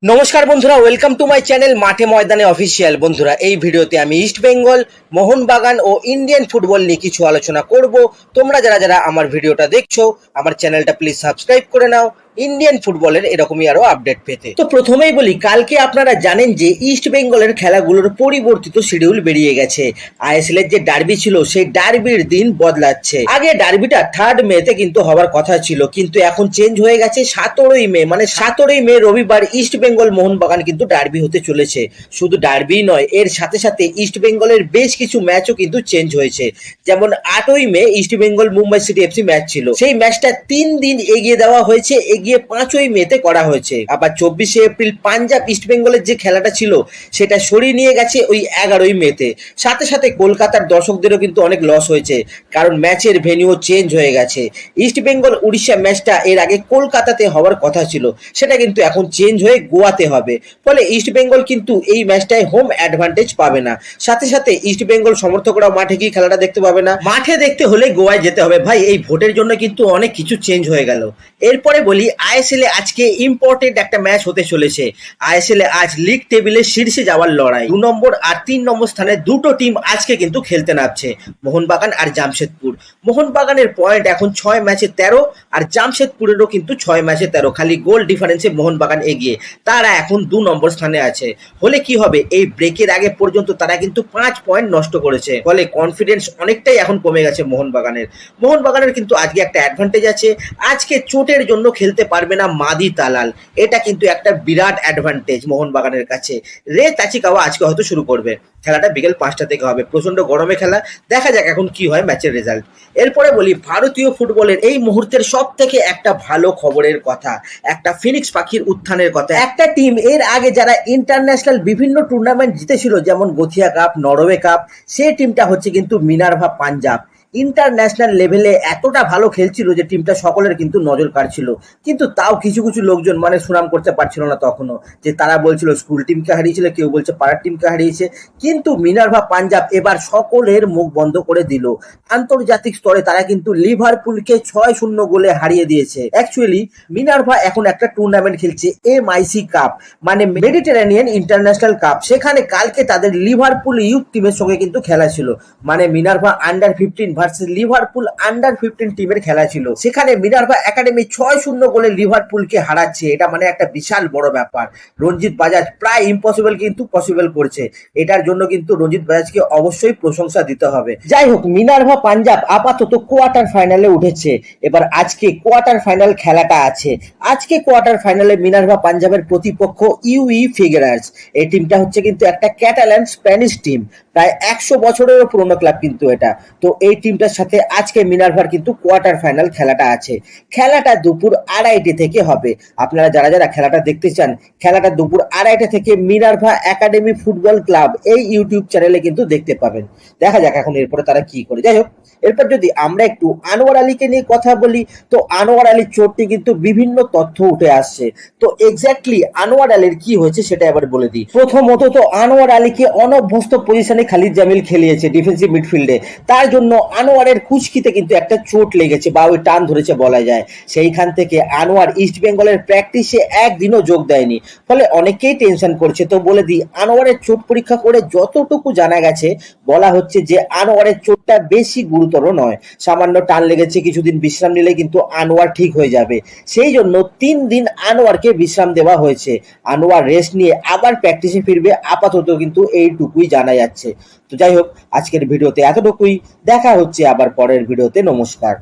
নমস্কার বন্ধুরা, welcome to my channel মাঠে ময়দানে অফিসিয়াল। বন্ধুরা, এই ভিডিওতে আমি ইস্ট বেঙ্গল, মোহনবাগান ও ইন্ডিয়ান ফুটবল নিয়ে কিছু আলোচনা করব। তোমরা যারা যারা আমার ভিডিওটা দেখছো, আমার চ্যানেলটা প্লিজ সাবস্ক্রাইব করে নাও ইন্ডিয়ান ফুটবলের এরকমই আরো আপডেট পেতে। তো প্রথমেই বলি, কালকে আপনারা জানেন যে ইস্ট বেঙ্গলের খেলাগুলোর পরিবর্তিত শিডিউল বেরিয়ে গেছে। আইএসএল এর যে ডার্বি ছিল সেই ডার্বির দিন বদলাচ্ছে। আগে ডার্বিটা 3 মেতে কিন্তু হওয়ার কথা ছিল, কিন্তু এখন চেঞ্জ হয়ে গেছে 17ই মে। মানে 17ই মে রবিবার ইস্ট বেঙ্গল মোহনবাগান কিন্তু ডার্বি হতে চলেছে। শুধু ডার্বি নয়, এর সাথে সাথে ইস্ট বেঙ্গলের বেশ কিছু ম্যাচও কিন্তু চেঞ্জ হয়েছে। যেমন 8ই May East Bengal Mumbai city FC match ছিল, সেই ম্যাচটা 3 দিন এগিয়ে দেওয়া হয়েছে, গিয়ে 5ই মেতে করা হয়েছে। আবার 24শে এপ্রিল পাঞ্জাব ইস্ট বেঙ্গলের যে খেলাটা ছিল সেটা সরিয়ে নিয়ে গেছে ওই 11ই মেতে। সাথে সাথে কলকাতার দর্শকদেরও কিন্তু অনেক লস হয়েছে, কারণ ম্যাচের ভেন্যু চেঞ্জ হয়ে গেছে। ইস্ট বেঙ্গল উড়িষ্যা ম্যাচটা এর আগে কলকাতাতে হওয়ার কথা ছিল, সেটা কিন্তু এখন চেঞ্জ হয়ে গোয়াতে হবে। ফলে ইস্ট বেঙ্গল কিন্তু এই ম্যাচটায় হোম অ্যাডভান্টেজ পাবে না। সাথে সাথে ইস্ট বেঙ্গল সমর্থকরা মাঠে গিয়ে খেলাটা দেখতে পাবে না। মাঠে দেখতে হলে গোয়ায় যেতে হবে। ভাই, এই ভোটের জন্য কিন্তু অনেক কিছু চেঞ্জ হয়ে গেল। এরপরে বলি, আইএসএল এ আজকে ইম্পর্টেন্ট একটা ম্যাচ হতে চলেছে। আইএসএল এ আজ লিগ টেবিলের শীর্ষে যাওয়ার লড়াই। 2 নম্বর আর 3 নম্বর স্থানে দুটো টিম আজকে কিন্তু খেলতে নামছে, মোহনবাগান আর জামশেদপুর। মোহনবাগানের পয়েন্ট এখন 6 ম্যাচে 13, আর জামশেদপুরেরও কিন্তু 6 ম্যাচে 13। খালি গোল ডিফারেন্সে মোহনবাগান এগিয়ে, তারা এখন 2 নম্বর স্থানে আছে। হলে কি হবে, এই ব্রেকের আগে পর্যন্ত তারা কিন্তু 5 পয়েন্ট নষ্ট করেছে। ফলে কনফিডেন্স অনেকটাই এখন কমে গেছে মোহনবাগানের কিন্তু আজকে একটা অ্যাডভান্টেজ আছে। আজকে চোটের জন্য খেলতে পারবে না মাদি তালাল, এটা কিন্তু একটা বিরাট অ্যাডভান্টেজ মোহনবাগানের কাছে। রে তাচিকাওয়া আজকে হয়তো শুরু করবে। খেলাটা বিকেল 5টা থেকে হবে, প্রচন্ড গরমে খেলা। দেখা যাক এখন কি হয় ম্যাচের রেজাল্ট। এরপরে বলি, ভারতীয় ফুটবলের এই মুহূর্তের সব থেকে একটা ভালো খবরের কথা, একটা ফিনিক্স পাখির উত্থানের কথা। একটা টিম এর আগে যারা ইন্টারন্যাশনাল বিভিন্ন টুর্নামেন্ট জিতেছিল, যেমন গোথিয়া কাপ, নরওয়ে কাপ, সেই টিমটা হচ্ছে কিন্তু মিনার্ভা পাঞ্জাব। ইন্টারন্যাশনাল লেভেলে এতটা ভালো খেলছিল যে টিমটা সকলের কিন্তু নজর কাড়ছিল, কিন্তু তাও কিছু কিছু লোকজন মানে সুনাম করতে পারছিল না তখনও। যে তারা বলছিল স্কুল টিমকে হারিয়েছিল, কেউ বলছে পাড়ার টিমকে হারিয়েছে। কিন্তু মিনার্ভা পাঞ্জাব এবার সকলের মুখ বন্ধ করে দিল। আন্তর্জাতিক স্তরে তারা কিন্তু লিভারপুলকে 6-0 গোলে হারিয়ে দিয়েছে। অ্যাকচুয়ালি মিনার্ভা এখন একটা টুর্নামেন্ট খেলছে, MIC কাপ, মানে মেডিটেরানিয়ান ইন্টারন্যাশনাল কাপ। সেখানে কালকে তাদের লিভারপুল ইউথ টিমের সঙ্গে কিন্তু খেলা ছিল। মানে Minerva under 15 versus Liverpool under 15 টিমের খেলা ছিল। সেখানে মিনার্ভা একাডেমি 6-0 গোলে লিভারপুলকে হারাচ্ছে। এটা মানে একটা বিশাল বড় ব্যাপার। রঞ্জিত বাজাজ প্রায় ইম্পসিবল কিন্তু পসিবল করছে। এটার জন্য কিন্তু রঞ্জিত বাজাজকে অবশ্যই প্রশংসা দিতে হবে। যাই হোক, মিনার্ভা পাঞ্জাব আপাতত কোয়ার্টার ফাইনালে উঠেছে। এবার আজকে কোয়ার্টার ফাইনাল খেলাটা আছে। আজকে কোয়ার্টার ফাইনালে মিনার্ভা পাঞ্জাবের প্রতিপক্ষ ইউই ফিগারার্স। এই টিমটা হচ্ছে কিন্তু একটা ক্যাটালান স্প্যানিশ টিম, প্রায় 100 বছরেরও পুরনো ক্লাব কিন্তু এটা। তো এই টিমটার সাথে আজকে মিনার্ভার কিন্তু কোয়ার্টার ফাইনাল খেলাটা আছে। খেলাটা দুপুর 2:30 থেকে হবে। আপনারা যারা যারা খেলাটা দেখতে চান, খেলাটা দুপুর 2:30 থেকে মিনার্ভা একাডেমি ফুটবল ক্লাব এই ইউটিউব চ্যানেলে কিন্তু দেখতে পাবেন। দেখা যাক এখন এরপরে তারা কি করে। যাই হোক, এরপর যদি আমরা একটু আনোয়ার আলীকে নিয়ে কথা বলি, তো আনোয়ার আলীর চোটটি কিন্তু বিভিন্ন তথ্য উঠে আসছে। তো এক্স্যাক্টলি আনোয়ার আলীর কি হয়েছে সেটা এবার বলে দিই। প্রথমত তো আনোয়ার আলীকে অনভ্যস্ত পজিশনে খালিদ জামিল খেলিয়েছে ডিফেন্সিভ মিডফিল্ডে। তার জন্য আনোয়ারের কুচকিতে কিন্তু একটা চোট লেগেছে বা ওই টান ধরেছে বলা যায়। সেইখান থেকে আনোয়ার ইস্ট বেঙ্গলের প্র্যাকটিসে একদিনও যোগ দেয়নি। ফলে অনেকেই টেনশন করছে। তো বলে দিই, আনোয়ারের চোট পরীক্ষা করে যতটুকু জানা গেছে, বলা হচ্ছে যে আনোয়ারের চোটটা বেশি গুরুতর নয়, সামান্য টান লেগেছে, কিছুদিন বিশ্রাম নিলে কিন্তু আনোয়ার ঠিক হয়ে যাবে। সেই জন্য 3 দিন আনোয়ারকে বিশ্রাম দেওয়া হয়েছে। আনোয়ার রেস্ট নিয়ে আবার প্র্যাকটিসে ফিরবে। আপাতত কিন্তু এইটুকুই জানা যাচ্ছে। তো যাই হোক, আজকের ভিডিওতে এতটুকুই। দেখা হচ্ছে আবার পরের ভিডিওতে। নমস্কার।